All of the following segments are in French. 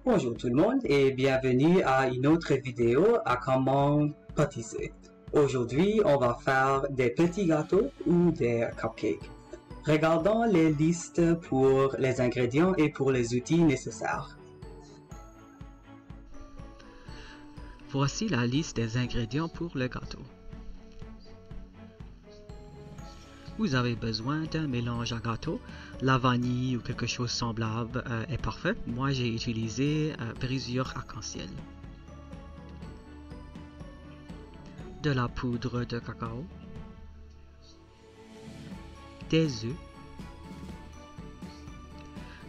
Bonjour tout le monde et bienvenue à une autre vidéo à comment pâtisser. Aujourd'hui, on va faire des petits gâteaux ou des cupcakes. Regardons les listes pour les ingrédients et pour les outils nécessaires. Voici la liste des ingrédients pour le gâteau. Vous avez besoin d'un mélange à gâteau. La vanille ou quelque chose semblable est parfait. Moi, j'ai utilisé brisure arc-en-ciel. De la poudre de cacao. Des œufs.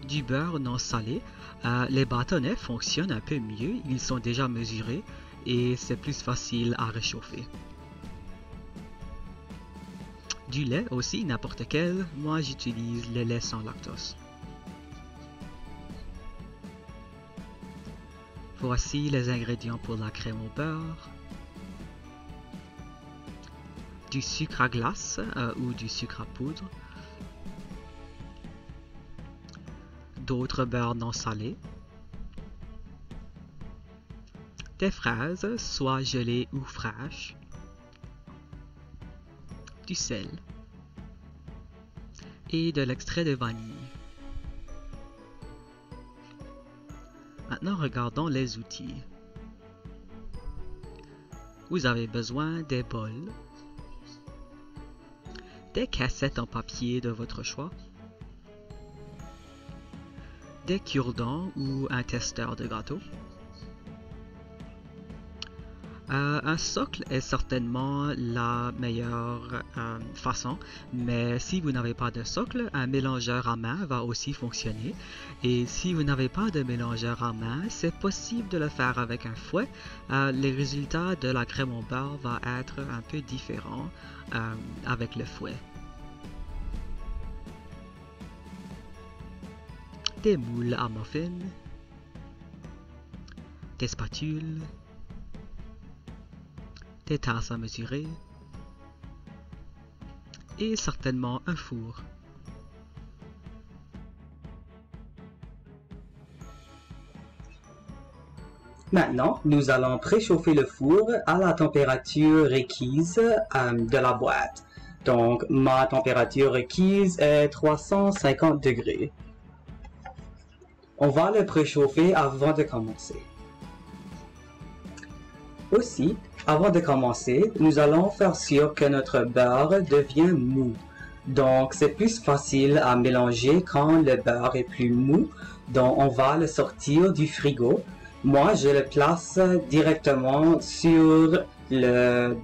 Du beurre non salé. Les bâtonnets fonctionnent un peu mieux. Ils sont déjà mesurés et c'est plus facile à réchauffer. Du lait aussi, n'importe quel. Moi, j'utilise le lait sans lactose. Voici les ingrédients pour la crème au beurre. Du sucre à glace ou du sucre à poudre. D'autres beurres non salés. Des fraises, soit gelées ou fraîches. Du sel et de l'extrait de vanille. Maintenant, regardons les outils. Vous avez besoin des bols, des cassettes en papier de votre choix, des cure-dents ou un testeur de gâteau. Un socle est certainement la meilleure façon, mais si vous n'avez pas de socle, un mélangeur à main va aussi fonctionner. Et si vous n'avez pas de mélangeur à main, c'est possible de le faire avec un fouet. Les résultats de la crème au beurre vont être un peu différents avec le fouet. Des moules à muffins, des spatules, des tasses à mesurer et certainement un four. Maintenant, nous allons préchauffer le four à la température requise de la boîte. Donc, ma température requise est 350 degrés. On va le préchauffer avant de commencer. Aussi, avant de commencer, nous allons faire sûr que notre beurre devient mou. Donc, c'est plus facile à mélanger quand le beurre est plus mou. Donc, on va le sortir du frigo. Moi, je le place directement sur le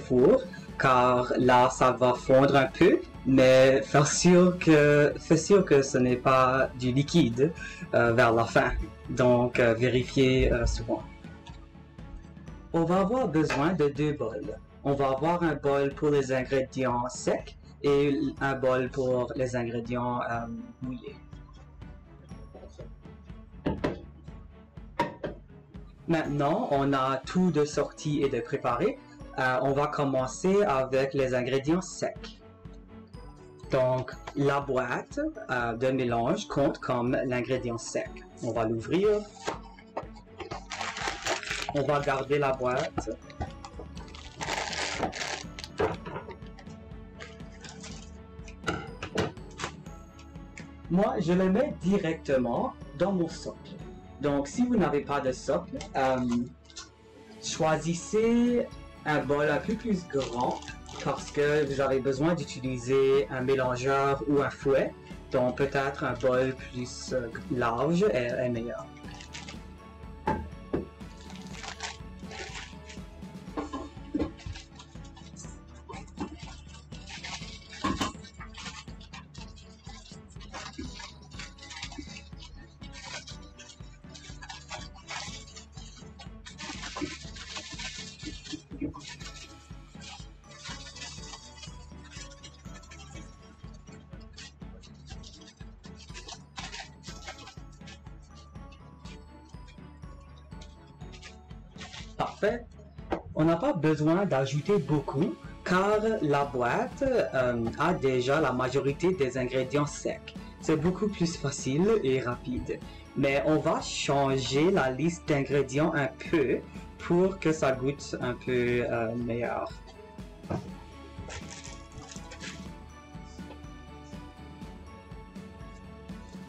four, car là, ça va fondre un peu. Mais fais sûr que ce n'est pas du liquide vers la fin. Donc, vérifiez souvent. On va avoir besoin de deux bols. On va avoir un bol pour les ingrédients secs et un bol pour les ingrédients mouillés. Maintenant, on a tout de sorti et de préparé. On va commencer avec les ingrédients secs. Donc, la boîte de mélange compte comme l'ingrédient sec. On va l'ouvrir. On va garder la boîte. Moi, je le mets directement dans mon socle. Donc, si vous n'avez pas de socle, choisissez un bol un peu plus grand parce que vous avez besoin d'utiliser un mélangeur ou un fouet. Donc, peut-être un bol plus large est meilleur. Parfait. On n'a pas besoin d'ajouter beaucoup car la boîte a déjà la majorité des ingrédients secs. C'est beaucoup plus facile et rapide. mais on va changer la liste d'ingrédients un peu pour que ça goûte un peu meilleur.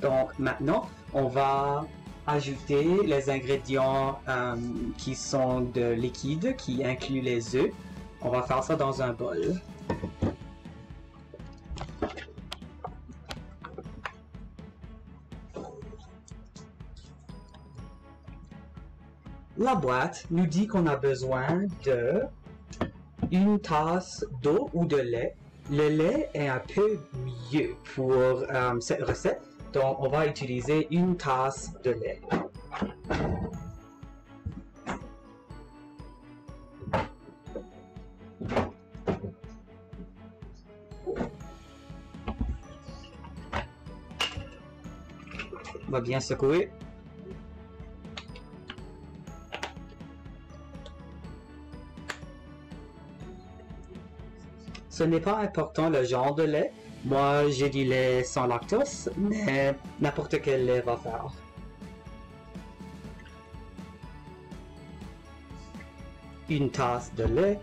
Donc maintenant, on va ajouter les ingrédients qui sont de liquide, qui incluent les œufs. On va faire ça dans un bol. La boîte nous dit qu'on a besoin de une tasse d'eau ou de lait. Le lait est un peu mieux pour cette recette, donc on va utiliser une tasse de lait. On va bien secouer. Ce n'est pas important le genre de lait. Moi, j'ai du lait sans lactose, mais n'importe quel lait va faire. Une tasse de lait.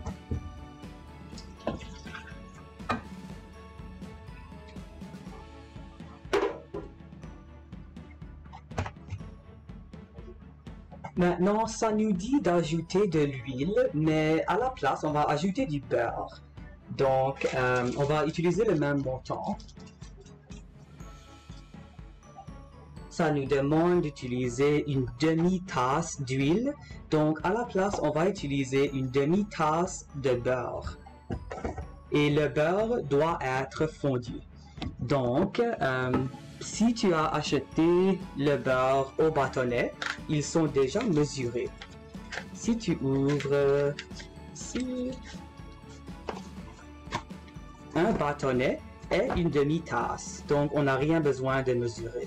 Maintenant, ça nous dit d'ajouter de l'huile, mais à la place, on va ajouter du beurre. Donc, on va utiliser le même montant. Ça nous demande d'utiliser une demi-tasse d'huile. Donc, à la place, on va utiliser une demi-tasse de beurre. Et le beurre doit être fondu. Donc, si tu as acheté le beurre au bâtonnet, ils sont déjà mesurés. Si tu ouvres ici, un bâtonnet est une demi-tasse, donc on n'a rien besoin de mesurer.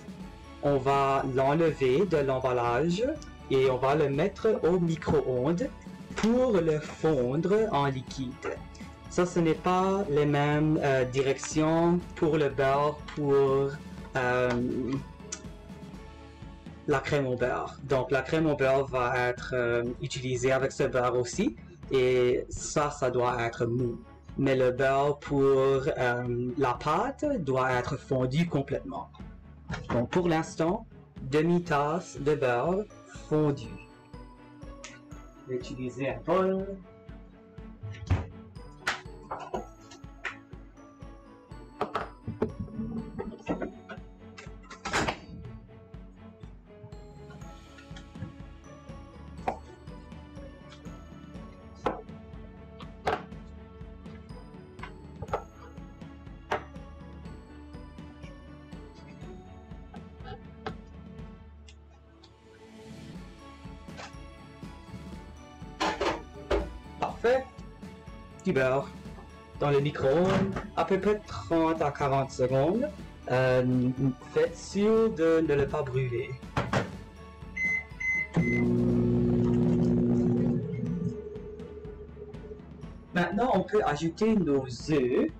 On va l'enlever de l'emballage et on va le mettre au micro-ondes pour le fondre en liquide. Ça, ce n'est pas les mêmes directions pour le beurre, pour la crème au beurre. Donc la crème au beurre va être utilisée avec ce beurre aussi, et ça doit être mou. Mais le beurre pour la pâte doit être fondu complètement. Donc pour l'instant, demi-tasse de beurre fondu. Je vais utiliser un bol. Parfait. Du beurre dans le micro-ondes à peu près 30 à 40 secondes. Faites sûr de ne le pas brûler. Maintenant, on peut ajouter nos œufs.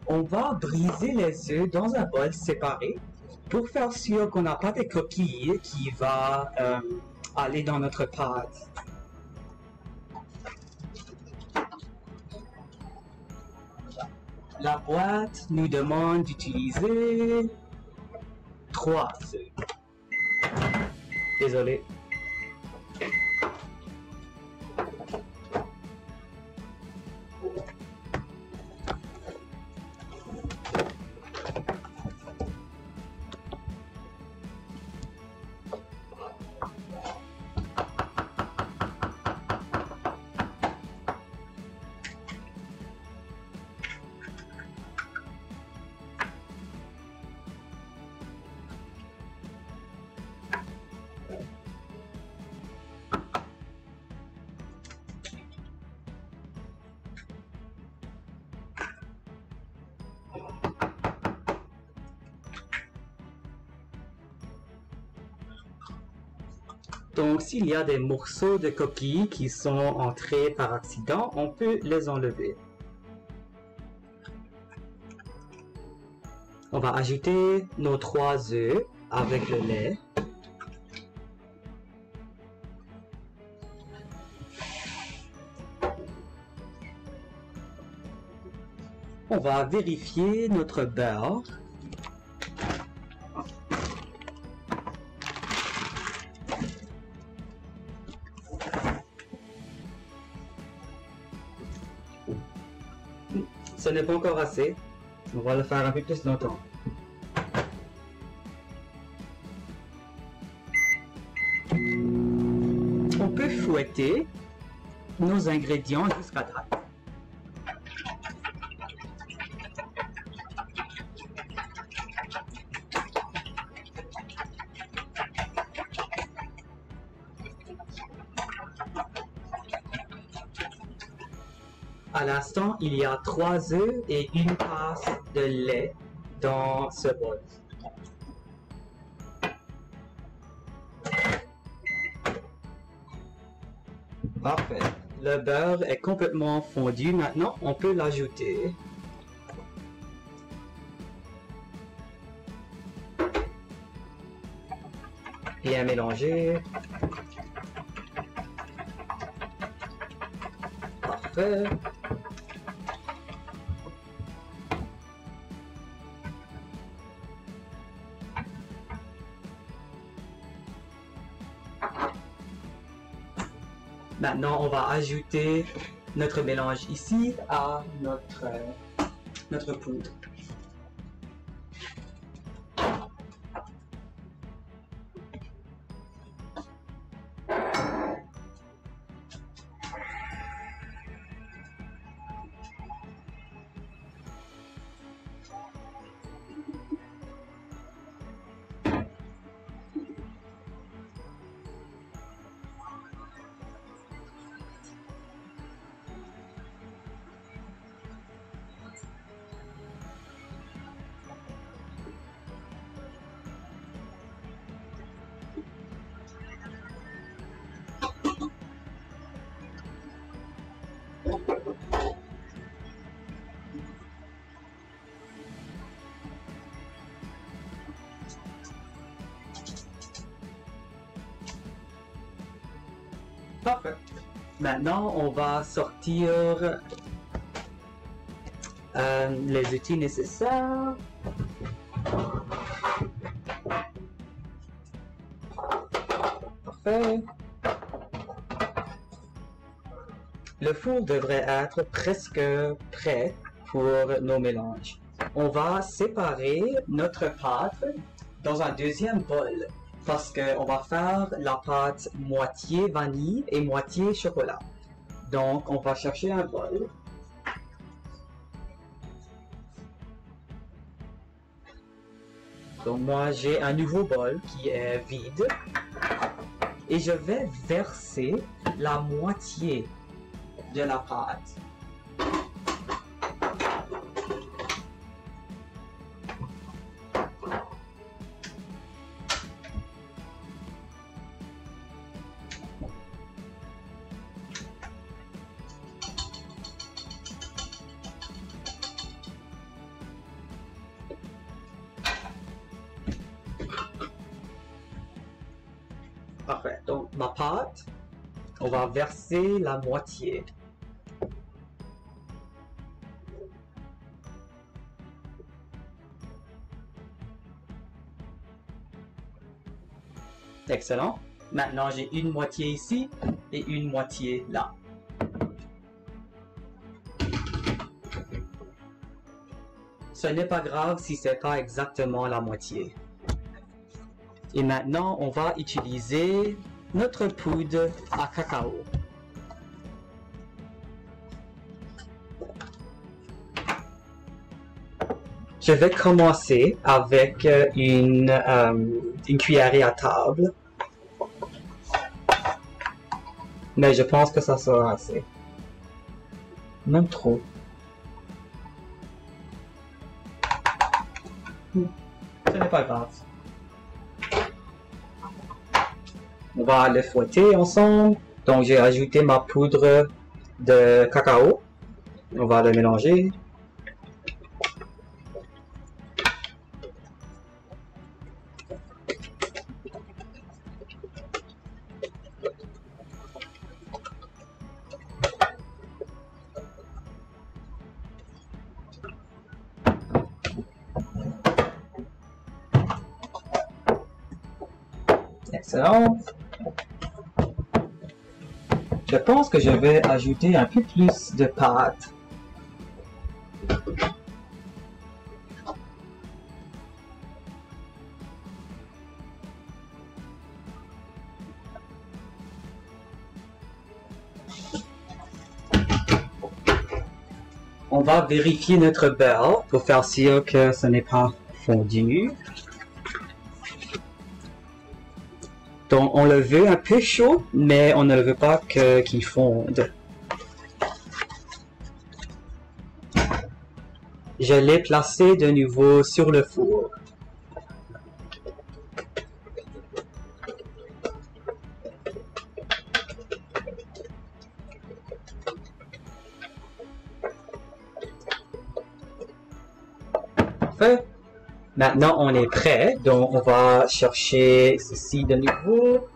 On va briser les œufs dans un bol séparé pour faire sûr qu'on n'a pas de coquilles qui va aller dans notre pâte. La boîte nous demande d'utiliser 3 œufs. Désolé. Donc, s'il y a des morceaux de coquilles qui sont entrés par accident, on peut les enlever. On va ajouter nos 3 œufs avec le lait. On va vérifier notre beurre. Ce n'est pas encore assez. On va le faire un peu plus longtemps. On peut fouetter nos ingrédients jusqu'à date. À l'instant, il y a 3 œufs et une tasse de lait dans ce bol. Parfait. Le beurre est complètement fondu. Maintenant, on peut l'ajouter. Bien mélanger. Parfait. Maintenant, on va ajouter notre mélange ici à notre poudre. Parfait. Maintenant, on va sortir les outils nécessaires. Parfait. Le four devrait être presque prêt pour nos mélanges. On va séparer notre pâte dans un deuxième bol parce qu'on va faire la pâte moitié vanille et moitié chocolat. Donc, on va chercher un bol. Donc, moi, j'ai un nouveau bol qui est vide. Et je vais verser la moitié de la pâte. Parfait. Donc, ma pâte, on va verser la moitié. Excellent. Maintenant, j'ai une moitié ici et une moitié là. Ce n'est pas grave si c'est pas exactement la moitié. Et maintenant, on va utiliser notre poudre à cacao. Je vais commencer avec une cuillerée à table. Mais je pense que ça sera assez. Même trop. Ce n'est pas grave. On va les fouetter ensemble. Donc j'ai ajouté ma poudre de cacao. On va le mélanger. Excellent. Je pense que je vais ajouter un peu plus de pâte. On va vérifier notre beurre pour faire sûr que ce n'est pas fondu. Donc on le veut un peu chaud, mais on ne le veut pas qu'il fonde. Je l'ai placé de nouveau sur le four. Parfait. Maintenant, on est prêt. Donc, on va chercher ceci de nouveau.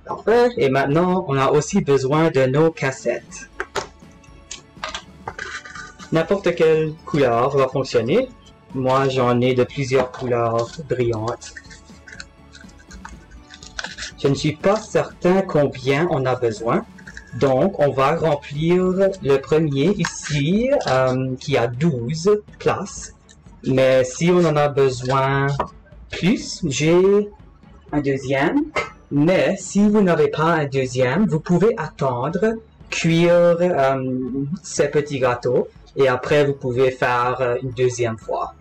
Parfait. Et maintenant, on a aussi besoin de nos cassettes. N'importe quelle couleur va fonctionner. Moi, j'en ai de plusieurs couleurs brillantes. Je ne suis pas certain combien on a besoin. Donc, on va remplir le premier ici, qui a 12 places. Mais si on en a besoin plus, j'ai un deuxième. Mais si vous n'avez pas un deuxième, vous pouvez attendre cuire ces petits gâteaux. Et après, vous pouvez faire une deuxième fois.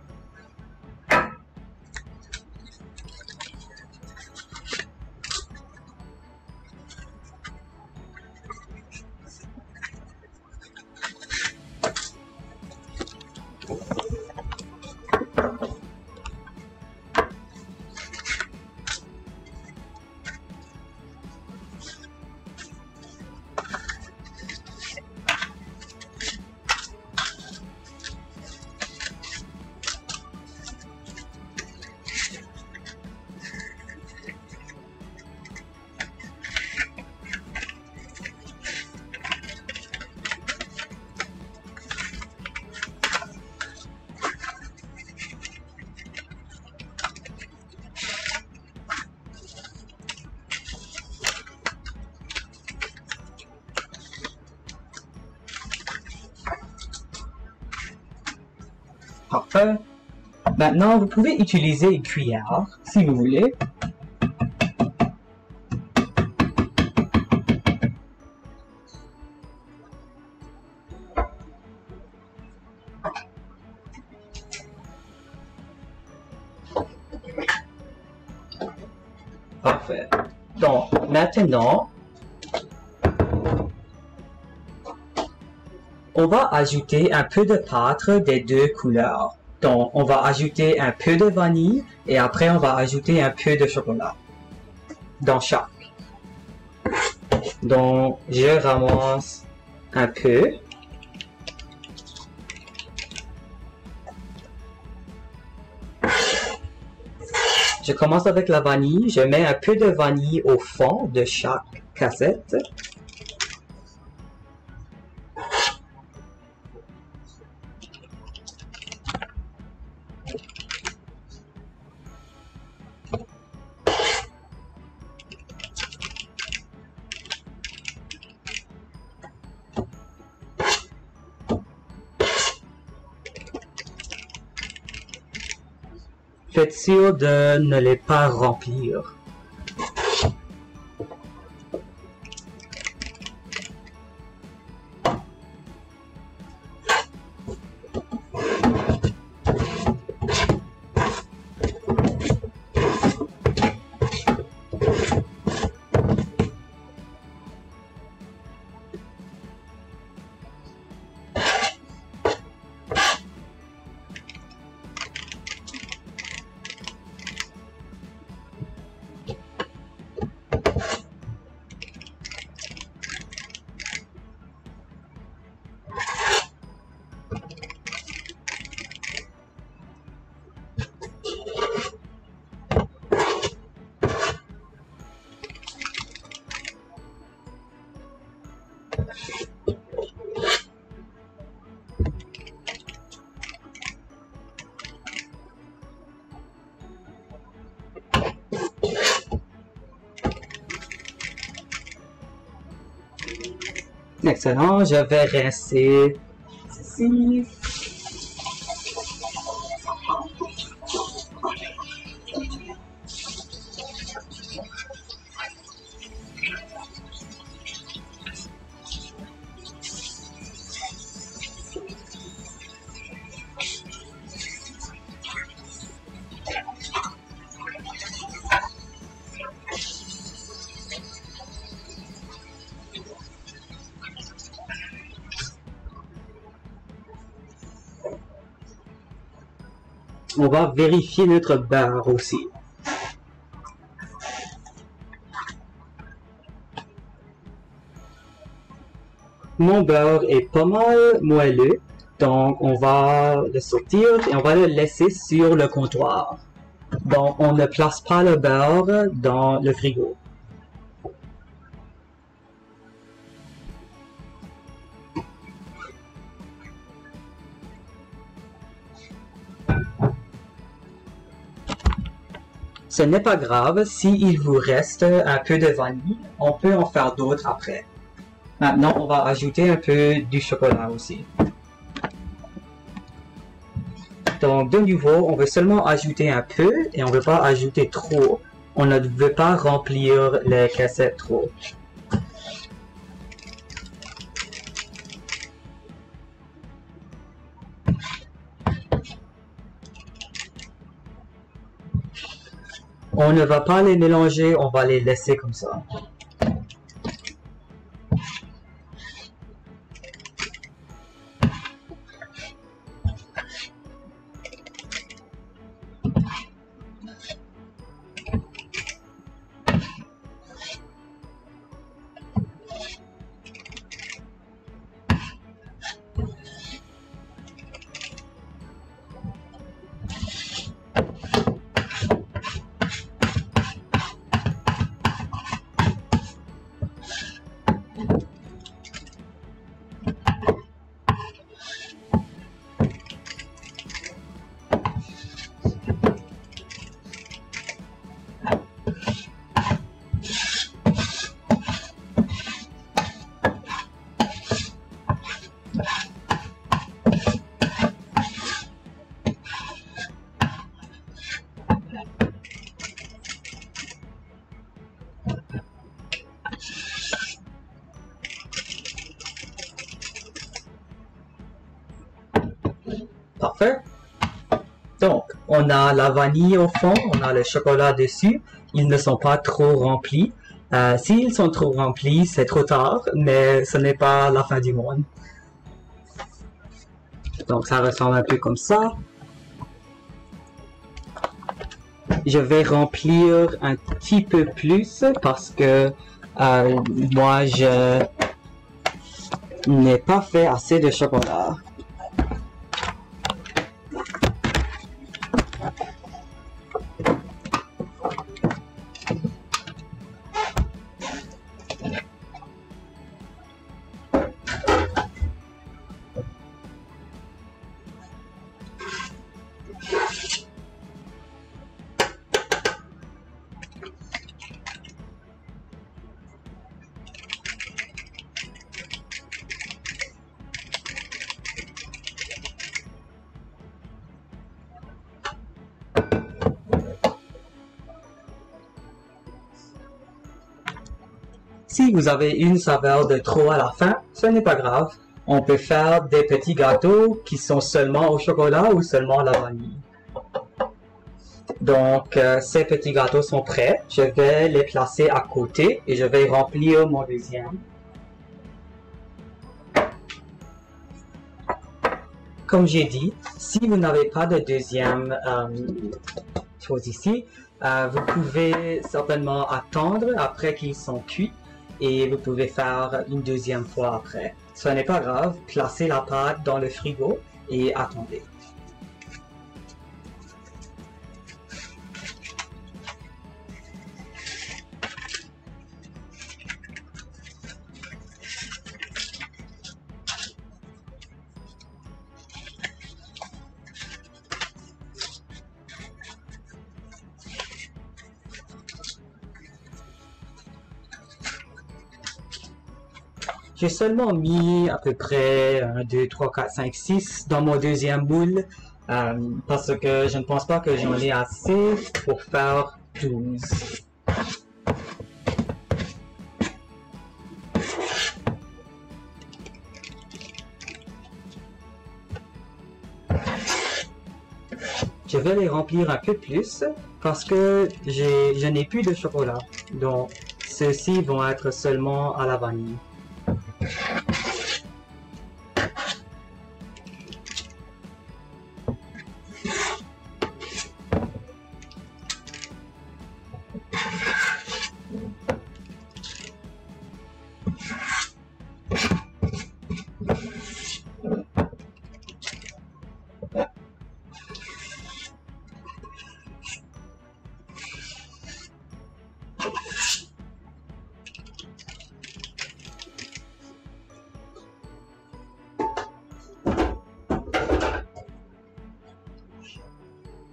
Parfait. Maintenant, vous pouvez utiliser une cuillère, si vous voulez. Parfait. Donc, maintenant, on va ajouter un peu de pâte des deux couleurs. Donc, on va ajouter un peu de vanille et après, on va ajouter un peu de chocolat dans chaque. Donc, je ramasse un peu. Je commence avec la vanille. Je mets un peu de vanille au fond de chaque cassette. Faites sûr de ne les pas remplir. Excellent, je vais rincer ceci. On va vérifier notre beurre aussi. Mon beurre est pas mal moelleux, donc on va le sortir et on va le laisser sur le comptoir. Donc on ne place pas le beurre dans le frigo. Ce n'est pas grave, s'il vous reste un peu de vanille, on peut en faire d'autres après. Maintenant, on va ajouter un peu du chocolat aussi. Donc, de nouveau, on veut seulement ajouter un peu et on ne veut pas ajouter trop. On ne veut pas remplir les caissettes trop. On ne va pas les mélanger, on va les laisser comme ça. Parfait. Donc, on a la vanille au fond, on a le chocolat dessus. Ils ne sont pas trop remplis. S'ils sont trop remplis, c'est trop tard, mais ce n'est pas la fin du monde. Donc, ça ressemble un peu comme ça. Je vais remplir un petit peu plus parce que moi, je n'ai pas fait assez de chocolat. Si vous avez une saveur de trop à la fin, ce n'est pas grave. On peut faire des petits gâteaux qui sont seulement au chocolat ou seulement à la vanille. Donc, ces petits gâteaux sont prêts. Je vais les placer à côté et je vais remplir mon deuxième. Comme j'ai dit, si vous n'avez pas de deuxième chose ici, vous pouvez certainement attendre après qu'ils sont cuits et vous pouvez faire une deuxième fois après. Ce n'est pas grave, placez la pâte dans le frigo et attendez. J'ai seulement mis à peu près 1, 2, 3, 4, 5, 6 dans mon deuxième moule parce que je ne pense pas que j'en ai assez pour faire 12. Je vais les remplir un peu plus parce que je n'ai plus de chocolat. Donc, ceux-ci vont être seulement à la vanille.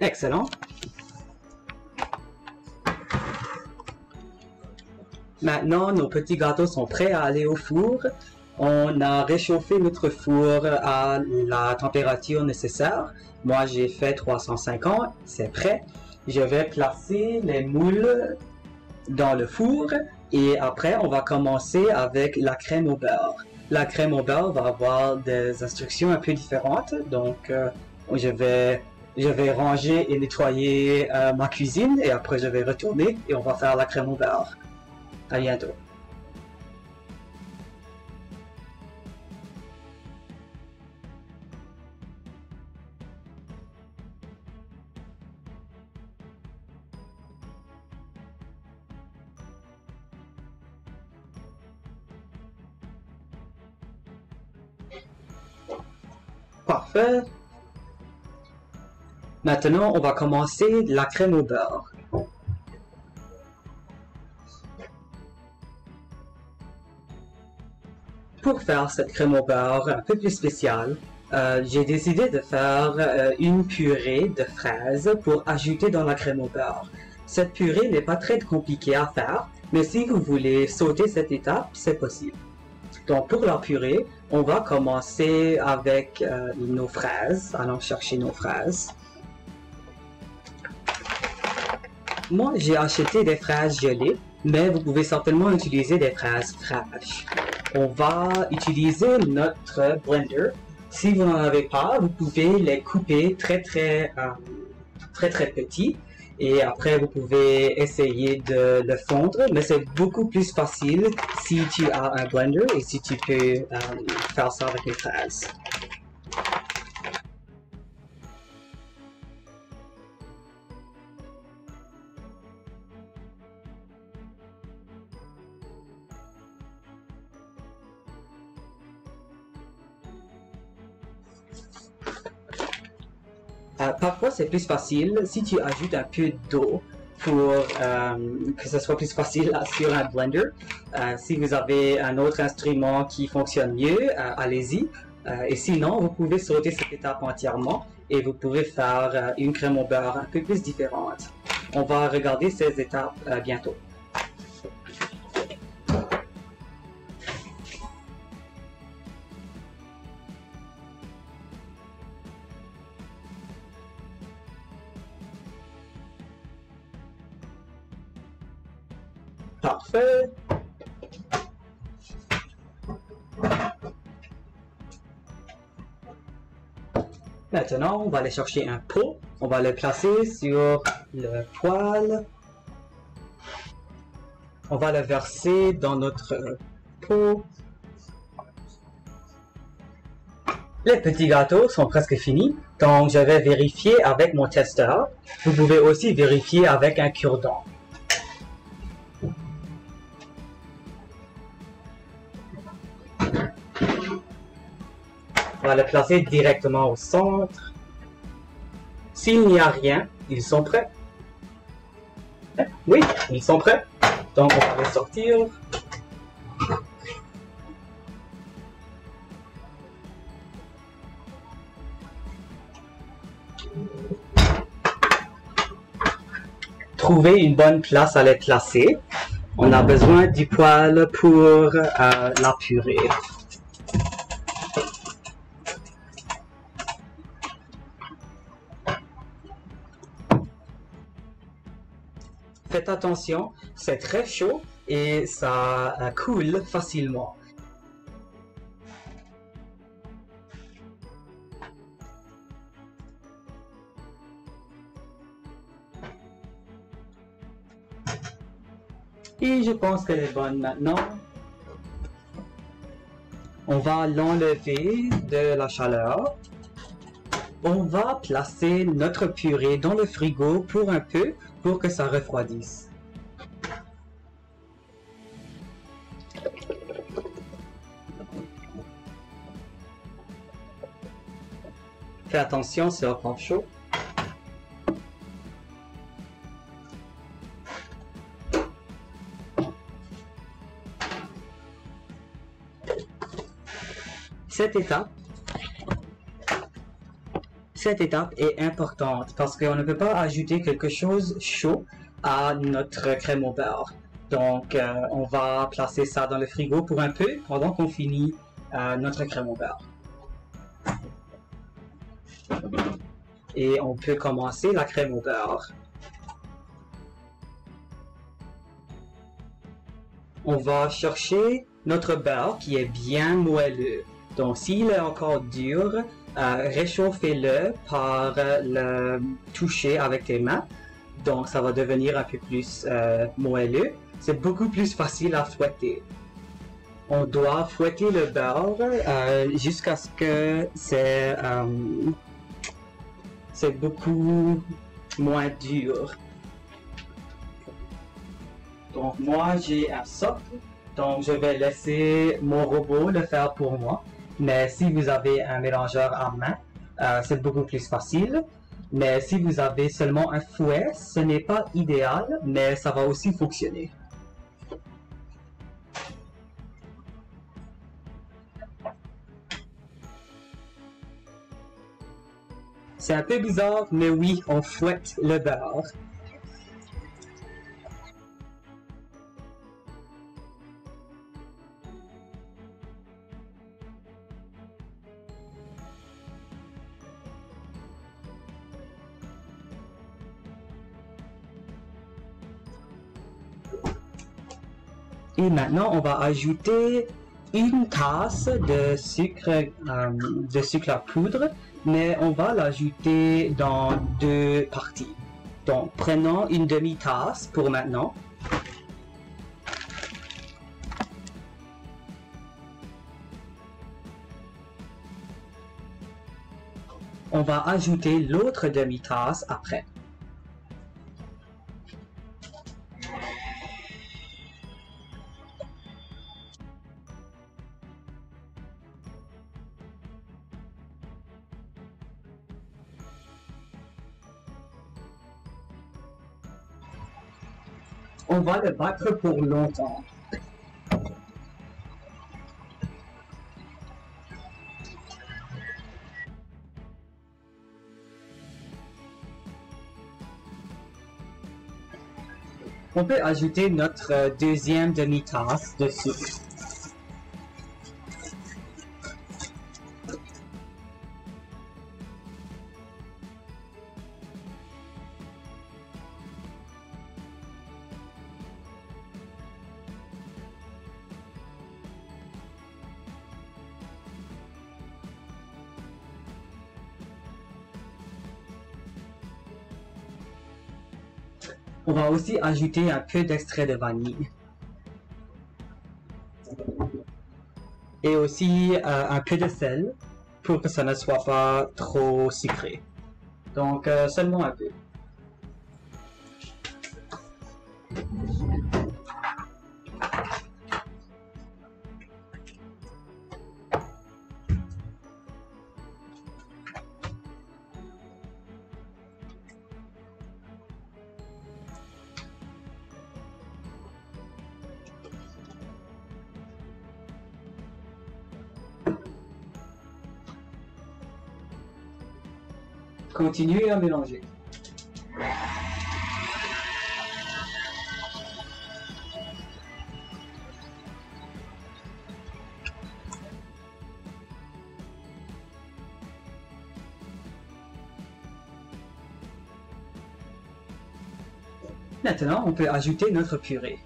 Excellent. Maintenant, nos petits gâteaux sont prêts à aller au four. On a réchauffé notre four à la température nécessaire. Moi, j'ai fait 350, c'est prêt. Je vais placer les moules dans le four et après, on va commencer avec la crème au beurre. La crème au beurre va avoir des instructions un peu différentes, donc je vais ranger et nettoyer ma cuisine et après je vais retourner et on va faire la crème au beurre. À bientôt. Parfait. Maintenant, on va commencer la crème au beurre. Pour faire cette crème au beurre un peu plus spéciale, j'ai décidé de faire une purée de fraises pour ajouter dans la crème au beurre. Cette purée n'est pas très compliquée à faire, mais si vous voulez sauter cette étape, c'est possible. Donc pour la purée, on va commencer avec nos fraises. Allons chercher nos fraises. Moi, j'ai acheté des fraises gelées, mais vous pouvez certainement utiliser des fraises fraîches. On va utiliser notre blender. Si vous n'en avez pas, vous pouvez les couper très petits. Et après, vous pouvez essayer de le fondre, mais c'est beaucoup plus facile si tu as un blender et si tu peux faire ça avec les fraises. Parfois, c'est plus facile si tu ajoutes un peu d'eau pour que ce soit plus facile sur un blender. Si vous avez un autre instrument qui fonctionne mieux, allez-y. Et sinon, vous pouvez sauter cette étape entièrement et vous pouvez faire une crème au beurre un peu plus différente. On va regarder ces étapes bientôt. Parfait. Maintenant, on va aller chercher un pot. On va le placer sur le poêle. On va le verser dans notre pot. Les petits gâteaux sont presque finis, donc je vais vérifier avec mon testeur. Vous pouvez aussi vérifier avec un cure-dent. On va le placer directement au centre. S'il n'y a rien, ils sont prêts. Oui, ils sont prêts. Donc on va les sortir. Trouvez une bonne place à les placer. On a besoin du poêle pour la purée. Faites attention, c'est très chaud et ça coule facilement. Et je pense qu'elle est bonne maintenant. On va l'enlever de la chaleur. On va placer notre purée dans le frigo pour un peu, pour que ça refroidisse. Fais attention, c'est encore chaud. Cette étape est importante parce qu'on ne peut pas ajouter quelque chose chaud à notre crème au beurre. Donc, on va placer ça dans le frigo pour un peu pendant qu'on finit notre crème au beurre. Et on peut commencer la crème au beurre. On va chercher notre beurre qui est bien moelleux. Donc, s'il est encore dur, réchauffez-le par le toucher avec tes mains. Donc, ça va devenir un peu plus moelleux. C'est beaucoup plus facile à fouetter. On doit fouetter le beurre jusqu'à ce que c'est beaucoup moins dur. Donc, moi, j'ai un socle. Donc, je vais laisser mon robot le faire pour moi. Mais si vous avez un mélangeur à main, c'est beaucoup plus facile. Mais si vous avez seulement un fouet, ce n'est pas idéal, mais ça va aussi fonctionner. C'est un peu bizarre, mais oui, on fouette le beurre. Et maintenant, on va ajouter une tasse de sucre à poudre, mais on va l'ajouter dans deux parties. Donc, prenons une demi-tasse pour maintenant. On va ajouter l'autre demi-tasse après. On va le battre pour longtemps. On peut ajouter notre deuxième demi-tasse de sucre. On va aussi ajouter un peu d'extrait de vanille. Et aussi un peu de sel pour que ça ne soit pas trop sucré. Donc seulement un peu. Continuez à mélanger. Maintenant, on peut ajouter notre purée.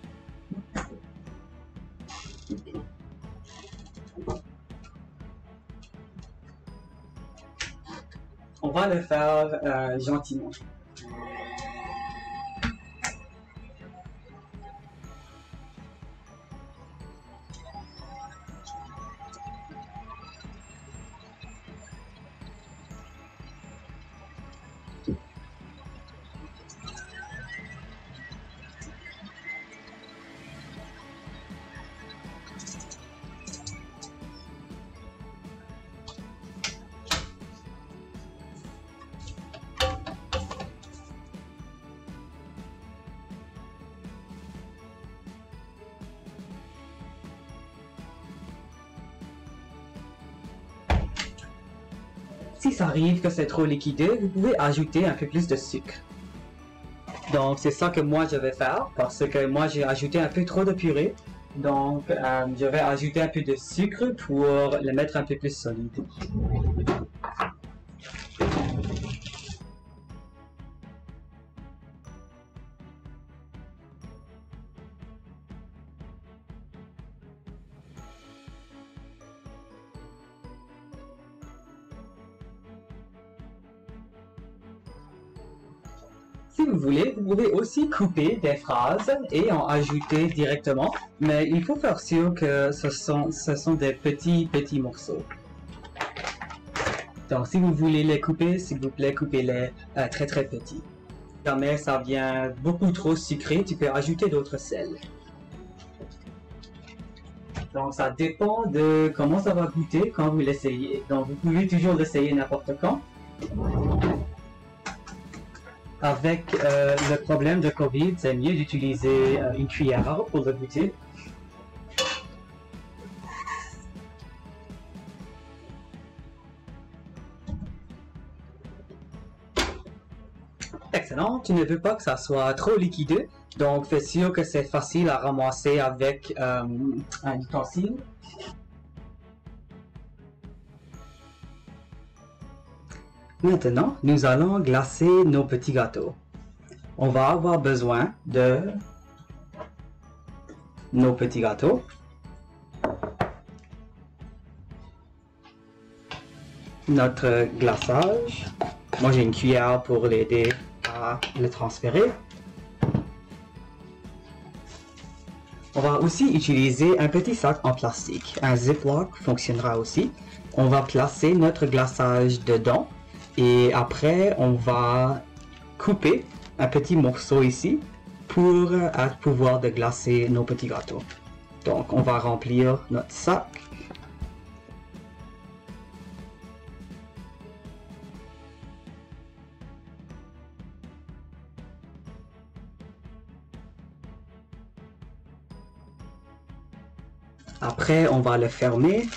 On va le faire gentiment. Si ça arrive que c'est trop liquidé, vous pouvez ajouter un peu plus de sucre. Donc c'est ça que moi je vais faire parce que moi j'ai ajouté un peu trop de purée. Donc je vais ajouter un peu de sucre pour le mettre un peu plus solide. Si vous voulez, vous pouvez aussi couper des phrases et en ajouter directement, mais il faut faire sûr que ce sont des petits morceaux. Donc si vous voulez les couper, s'il vous plaît, coupez-les très petits. Si jamais ça vient beaucoup trop sucré, tu peux ajouter d'autres sels. Donc ça dépend de comment ça va goûter quand vous l'essayez. Donc vous pouvez toujours l'essayer n'importe quand. Avec le problème de Covid, c'est mieux d'utiliser une cuillère pour le goûter. Excellent, tu ne veux pas que ça soit trop liquide, donc fais sûr que c'est facile à ramasser avec un ustensile. Maintenant, nous allons glacer nos petits gâteaux. On va avoir besoin de nos petits gâteaux. Notre glaçage. Moi, j'ai une cuillère pour l'aider à le transférer. On va aussi utiliser un petit sac en plastique. Un Ziploc fonctionnera aussi. On va placer notre glaçage dedans. Et après, on va couper un petit morceau ici pour pouvoir de glacer nos petits gâteaux. Donc, on va remplir notre sac. Après, on va le fermer.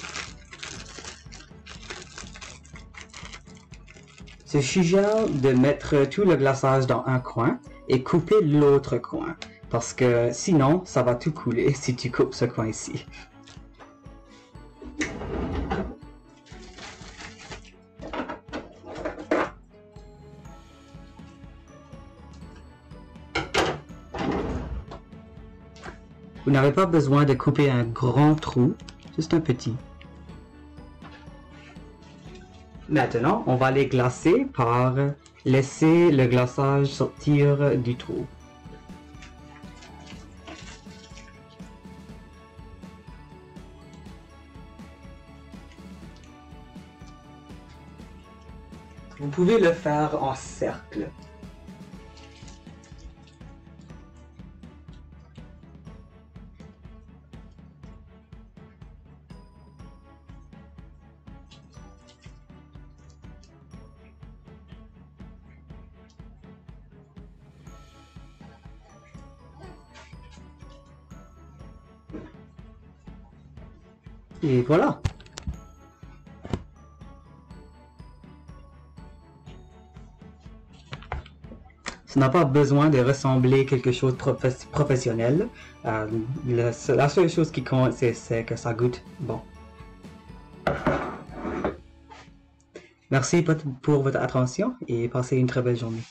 Je suggère de mettre tout le glaçage dans un coin et couper l'autre coin, parce que sinon, ça va tout couler si tu coupes ce coin ici. Vous n'avez pas besoin de couper un grand trou, juste un petit. Maintenant, on va les glacer par laisser le glaçage sortir du trou. Vous pouvez le faire en cercle. Et voilà. Ça n'a pas besoin de ressembler à quelque chose de professionnel. La seule chose qui compte, c'est que ça goûte bon. Merci pour votre attention et passez une très belle journée.